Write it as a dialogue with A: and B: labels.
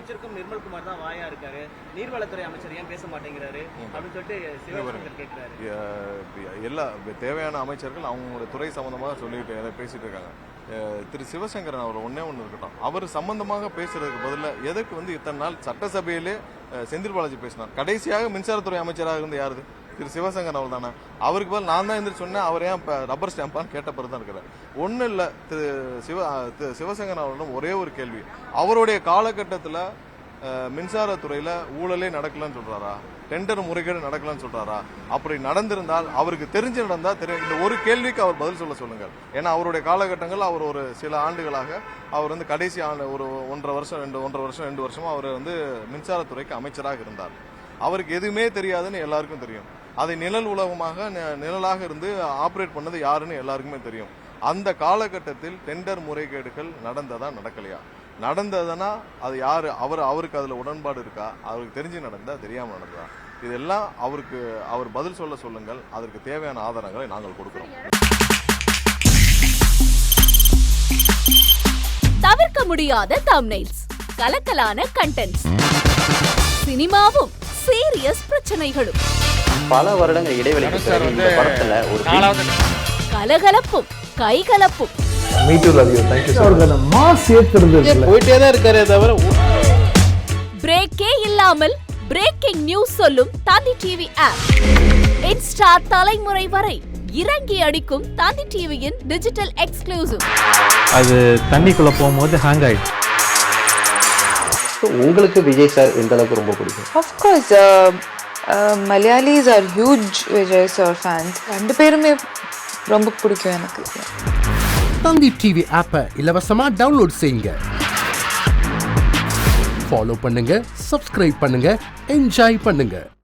A: அமைச்சருக்கும் நிர்மல்குமார் தான் வாயா இருக்காரு, நீர்வளத்துறை அமைச்சர் ஏன் பேச மாட்டேங்கிறாரு அப்படின்னு சொல்லிட்டு சிவசங்கர் கேட்கிறாரு.
B: எல்லா தேவையான அமைச்சர்கள் அவங்களோட துறை சம்பந்தமாக சொல்லிட்டு பேசிட்டு இருக்காங்க. திரு சிவசங்கரன் அவர் ஒன்னே ஒன்று இருக்கட்டும், அவர் சம்பந்தமாக பேசுறதுக்கு பதிலாக எதுக்கு இத்தனை நாள் சட்டசபையிலே செந்தில் பாலாஜி பேசினார். கடைசியாக மின்சாரத்துறை அமைச்சராக இருந்து யாரு? திரு சிவசங்கரன் அவர் தானே. அவருக்கு பதில் நான் தான் எந்திரிச்சு சொன்னேன், அவர் ஏன் ரப்பர் ஸ்டாம்பான்னு கேட்ட பிறகு தான் இருக்கிறார். ஒன்றும் இல்லை, திரு சிவசங்கரன் அவரிடம் ஒரே ஒரு கேள்வி, அவருடைய காலகட்டத்தில் மின்சாரத்துறையில ஊழலே நடக்கலன்னு சொல்றாரா, டெண்டர் முறைகேடு நடக்கலன்னு சொல்றாரா? அப்படி நடந்திருந்தால் அவருக்கு தெரிஞ்சு நடந்தா இந்த ஒரு கேள்விக்கு அவர் பதில் சொல்லுங்கள். ஏன்னா அவருடைய காலகட்டங்கள் அவர் ஒரு சில ஆண்டுகளாக அவர் கடைசி ஆண்டு ஒரு 1.5 வருஷமா அவர் மின்சாரத்துறைக்கு அமைச்சராக இருந்தார். அவருக்கு எதுவுமே தெரியாதுன்னு எல்லாருக்கும் தெரியும். அதை நிழல் உலகமாக நிழலாக இருந்து ஆப்ரேட் பண்ணது யாருன்னு எல்லாருக்குமே தெரியும். அந்த காலகட்டத்தில் டெண்டர் முறைகேடுகள் நடந்ததா நடக்கலையா? நடந்ததுன்னா அது யாரு? அவருக்கு அதுல உடன்பாடு இருக்கா? அவருக்கு தெரிஞ்சு நடந்தா தெரியாம நடந்ததா? இதெல்லாம் அவர் பதில் சொல்லுங்கள். அதற்கு தேவையான ஆதாரங்களை நாங்கள் கொடுக்கிறோம்.
C: தவிர்க்க முடியாத தம்ப்நெயில்ஸ், கலக்கலான கண்டென்ட்ஸ், சினிமாவும் சீரியஸ் பிரச்சனைகளும்,
D: பல வருடங்கள் இடைவெளிக்கு பிறகு இந்த படத்துல ஒரு
C: கலகலப்பும் கைகலப்பும்,
A: போயிட்டே தான் இருக்காரே தவிர
C: பிரேக்கே இல்லாமல் பிரேக்கிங் நியூஸ் சொல்லும் தந்தி டிவி ஆப். இன்ஸ்டா தலைமுறை வரை இறங்கி அடிக்கும் தந்தி டிவியின் டிஜிட்டல் எக்ஸ்க்ளூசிவ்.
E: அது தண்ணிக்குள்ள போகும்போது ஹேங் ஆயிடுச்சு.
D: உங்களுக்கு விஜய் சார் எந்த அளவுக்கு ரொம்ப பிடிக்கும்?
F: Of course, Malayalis are huge Vijay sir fans. ரெண்டு பேருமே ரொம்ப பிடிக்கும் எனக்கு.
G: தந்தி டிவி ஆப்பை இலவசமா டவுன்லோட் செய்யுங்க. ஃபாலோ பண்ணுங்க, சப்ஸ்கிரைப் பண்ணுங்க, என்ஜாய் பண்ணுங்க.